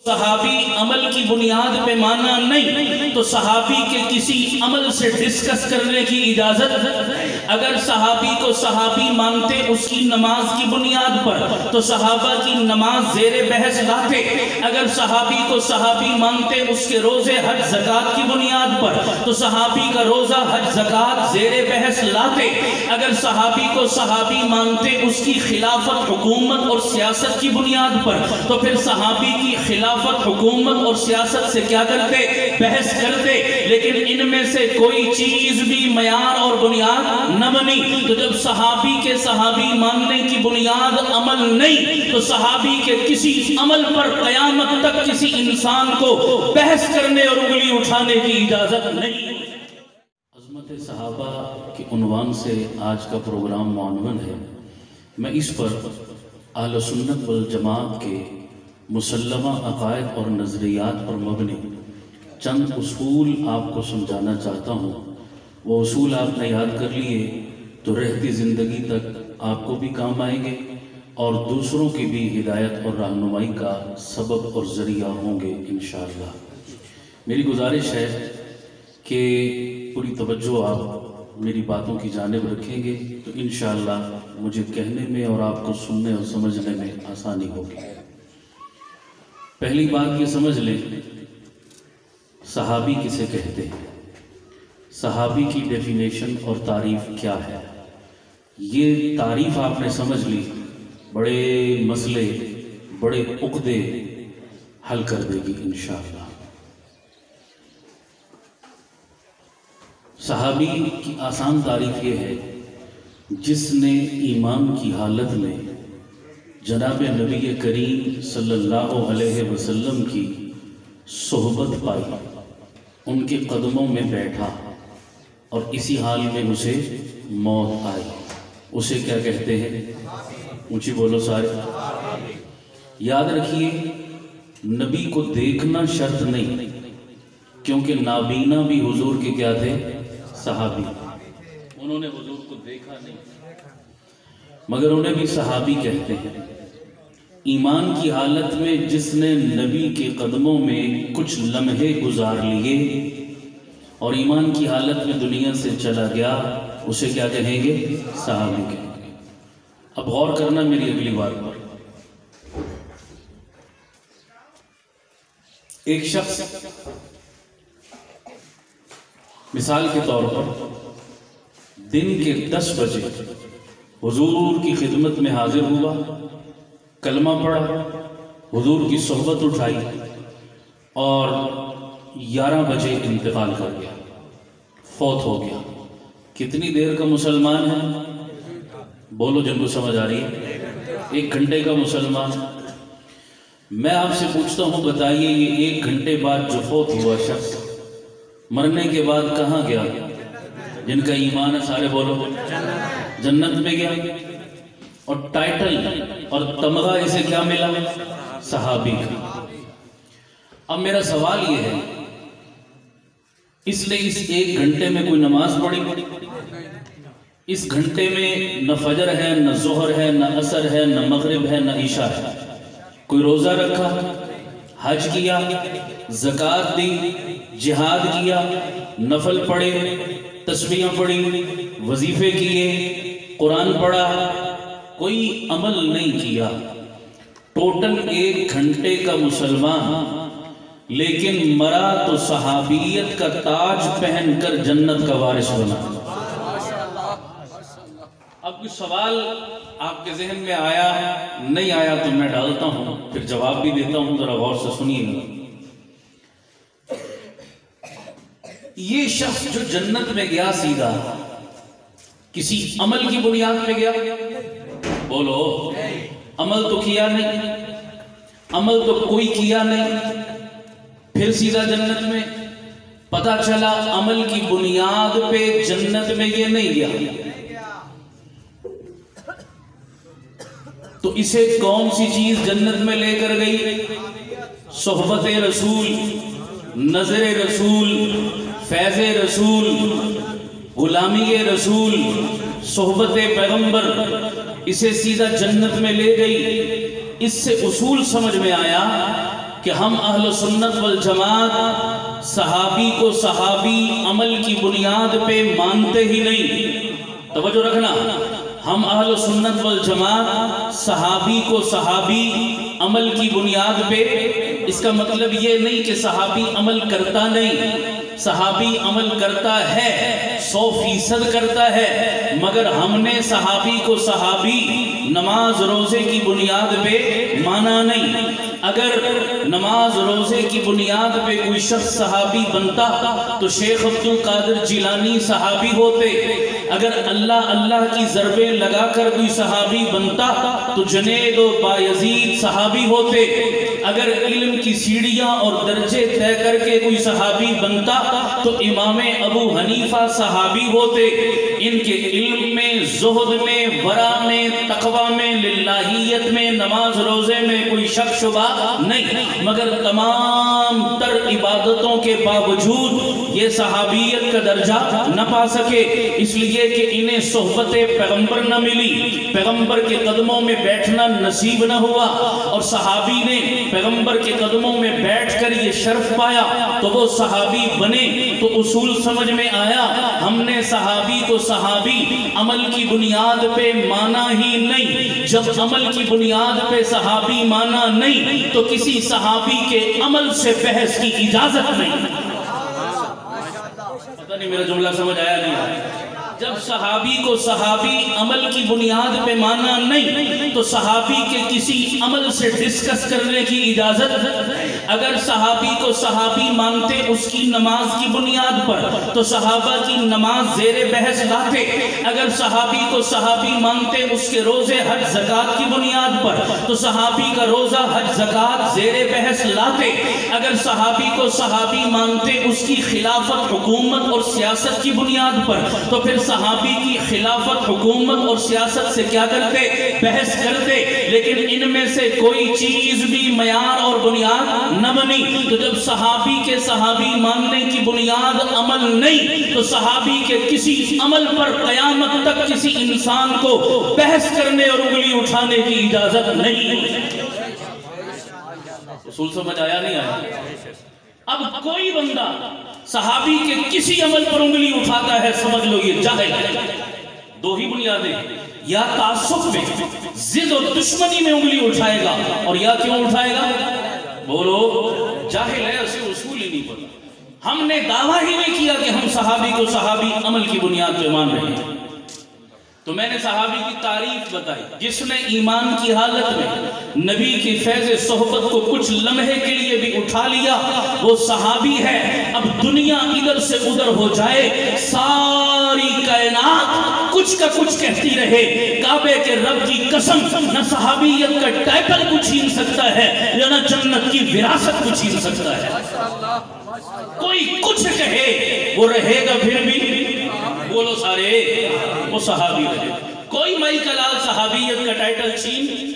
صحابی عمل کی بنیاد پہ مانا نہیں تو صحابی کے کسی عمل سے ڈسکس کرنے کی اجازت. اگر صحابی کو صحابی مانتے اس کی نماز کی بنیاد پر تو صحابہ کی نماز زیر بحث لاتے. اگر صحابی کو صحابی مانتے اس کے روزے حج زکوٰۃ کی بنیاد پر تو صحابی کا روزہ حج زکوٰۃ زیر بحث لاتے. اگر صحابی کو صحابی مانتے اس کی خلافت حکومت اور سیاست کی بنیاد پر تو پھر صحابی کی خلافت حکومت اور سیاست سے کیا کرتے؟ بحث کرتے. لیکن ان میں سے کوئی چیز بھی معیار اور بنیاد نہ بنی. تو جب صحابی کے صحابی ماننے کی بنیاد عمل نہیں تو صحابی کے کسی عمل پر قیامت تک کسی انسان کو بحث کرنے اور انگلی اٹھانے کی اجازت نہیں. عظمت صحابہ کے عنوان سے آج کا پروگرام معنون ہے. میں اس پر اہل سنت والجماعت کے مسلمہ عقائد اور نظریات پر مبنی چند اصول آپ کو سمجھانا چاہتا ہوں. وہ اصول آپ نے یاد کر لیے تو رہتی زندگی تک آپ کو بھی کام آئیں گے اور دوسروں کی بھی ہدایت اور رہنمائی کا سبب اور ذریعہ ہوں گے انشاءاللہ. میری گزارش ہے کہ پوری توجہ آپ میری باتوں کی جانب رکھیں گے تو انشاءاللہ مجھے کہنے میں اور آپ کو سننے اور سمجھنے میں آسانی ہوگی. پہلی بات یہ سمجھ لیں صحابی کسے کہتے ہیں، صحابی کی ڈیفینیشن اور تعریف کیا ہے. یہ تعریف آپ نے سمجھ لی بڑے مسئلے بڑے عقدے حل کر دے گی انشاءاللہ. صحابی کی آسان تعریف یہ ہے جس نے ایمان کی حالت میں جناب نبی کریم صلی اللہ علیہ وسلم کی صحبت پائی، ان کے قدموں میں بیٹھا اور اسی حال میں اسے موت آئی. اسے کیا کہتے ہیں؟ اونچی بولو سارے. یاد رکھیے نبی کو دیکھنا شرط نہیں کیونکہ نابینا بھی حضور کے کیا تھے؟ صحابی. انہوں نے حضور کو دیکھا نہیں مگر انہیں بھی صحابی کہتے ہیں. ایمان کی حالت میں جس نے نبی کے قدموں میں کچھ لمحے گزار لیے اور ایمان کی حالت میں دنیا سے چلا گیا اسے کیا کہیں گے؟ صحابی کہیں گے. اب غور کرنا میری اگلی بات پر. ایک شخص مثال کے طور پر دن کے 10 بجے حضور کی خدمت میں حاضر ہوا، کلمہ پڑھا، حضور کی صحبت اٹھائی اور 11 بجے انتقال کر گیا، فوت ہو گیا. کتنی دیر کا مسلمان ہے؟ بولو جن کو سمجھ آ رہی ہے. 1 گھنٹے کا مسلمان. میں آپ سے پوچھتا ہوں بتائیے یہ 1 گھنٹے بعد جو فوت ہوا شخص مرنے کے بعد کہاں گیا؟ جن کا ایمان ہے سارے بولو جنت میں گیا. اور ٹائٹل اور تمغہ اسے کیا ملا؟ صحابی کا. اب میرا سوال یہ ہے اس نے اس 1 گھنٹے میں کوئی نماز پڑھی؟ اس گھنٹے میں نہ فجر ہے نہ ظہر ہے نہ عصر ہے نہ مغرب ہے نہ عشاء ہے. کوئی روزہ رکھا، حج کیا، زکوٰۃ دی، جہاد کیا، نفل پڑھے، تسبیحاں پڑھی، وظیفے کیے، قرآن پڑھا، کوئی عمل نہیں کیا. ٹوٹل 1 گھنٹے کا مسلمان لیکن مرا تو صحابیت کا تاج پہن کر جنت کا وارث بنا. اب کوئی سوال آپ کے ذہن میں آیا نہیں آیا تو میں ڈالتا ہوں پھر جواب بھی دیتا ہوں، ذرا غور سے سنیے گا. یہ شخص جو جنت میں گیا سیدھا کسی عمل کی بنیاد پہ گیا؟ بولو عمل تو کیا نہیں، عمل تو کوئی کیا نہیں، پھر سیدھا جنت میں. پتہ چلا عمل کی بنیاد پہ جنت میں یہ نہیں گیا تو اسے کون سی چیز جنت میں لے کر گئی؟ صحبت رسول، نظر رسول، فیض رسول، غلامی رسول، صحبت پیغمبر، اسے سیدھا جنت میں لے گئی. اس سے اصول سمجھ میں آیا کہ ہم اہل سنت والجماعت صحابی کو صحابی عمل کی بنیاد پہ مانتے ہی نہیں. توجہ رکھنا، ہم اہل سنت والجماعت صحابی کو صحابی عمل کی بنیاد پہ، اس کا مطلب یہ نہیں کہ صحابی عمل کرتا نہیں، صحابی عمل کرتا ہے، 100% کرتا ہے، مگر ہم نے صحابی کو صحابی نماز روزے کی بنیاد پہ مانا نہیں. اگر نماز روزے کی بنیاد پہ کوئی شخص صحابی بنتا تو شیخ عبد القادر جیلانی صحابی ہوتے. اگر اللہ اللہ کی ضربیں لگا کر کوئی صحابی بنتا تو جنید و بایزید صحابی ہوتے. اگر علم کی سیڑھیاں اور درجے طے کر کے کوئی صحابی بنتا تو امام ابو حنیفہ صحابی ہوتے. ان کے علم میں، زہد میں، ورع میں، تقوی میں، للہیت میں، نماز روزے میں کوئی شک شبہ نہیں، مگر تمام تر عبادتوں کے باوجود یہ صحابیت کا درجہ نہ پا سکے، اس لیے کہ انہیں صحبت پیغمبر نہ ملی، پیغمبر کے قدموں میں بیٹھنا نصیب نہ ہوا. اور صحابی نے پیغمبر کے قدموں میں بیٹھ کر یہ شرف پایا تو وہ صحابی بنے. تو اصول سمجھ میں آیا، ہم نے صحابی کو صحابی عمل کی بنیاد پہ مانا ہی نہیں. جب عمل کی بنیاد پہ صحابی مانا نہیں تو کسی صحابی کے عمل سے بحث کی اجازت نہیں. پتہ نہیں میرا جملہ سمجھ آیا نہیں آیا. جب صحابی کو صحابی عمل کی بنیاد پہ مانا نہیں تو صحابی کے کسی عمل سے ڈسکس کرنے کی اجازت. اگر صحابی کو صحابی مانتے اس کی نماز کی بنیاد پر تو صحابہ کی نماز زیر بحث لاتے. اگر صحابی کو صحابی مانتے اس کے روزے حج زکوٰۃ کی بنیاد پر تو صحابی کا روزہ حج زکوٰۃ زیر بحث لاتے. اگر صحابی کو صحابی مانتے اس کی خلافت، حکومت اور سیاست کی بنیاد پر تو پھر صحابی کی خلافت، حکومت اور سیاست سے کیا کرتے؟ بحث کرتے. لیکن ان میں سے کوئی چیز بھی معیار اور بنیاد نہ بنی. تو جب صحابی کے صحابی ماننے کی بنیاد عمل نہیں تو صحابی کے کسی عمل پر قیامت تک کسی انسان کو بحث کرنے اور انگلی اٹھانے کی اجازت نہیں. اصول سمجھ آیا نہیں آیا؟ اب کوئی بندہ صحابی کے کسی عمل پر انگلی اٹھاتا ہے، سمجھ لو یہ جاہل ہے. دو ہی بنیادیں، یا تعصب میں، ضد اور دشمنی میں انگلی اٹھائے گا، اور یا کیوں اٹھائے گا؟ بولو، جاہل ہے، اسے اصول ہی نہیں پتا. ہم نے دعویٰ ہی نہیں کیا کہ ہم صحابی کو صحابی عمل کی بنیاد پہ مان رہے ہیں. تو میں نے صحابی کی تعریف بتائی، جس نے ایمان کی حالت میں نبی کی فیض صحبت کو کچھ لمحے کے لیے بھی اٹھا لیا وہ صحابی ہے. اب دنیا ادھر سے ادھر ہو جائے، ساری کائنات کچھ کا کچھ کہتی رہے، کعبے کے رب کی قسم نہ صحابیت کا ٹائٹل کو چھین سکتا ہے یا نہ جنت کی وراثت کو چھین سکتا ہے. کوئی کچھ کہے وہ رہے گا پھر بھی، بولو سارے، وہ صحابی رہے. کوئی مائی کلال صحابیت کا ٹائٹل چھین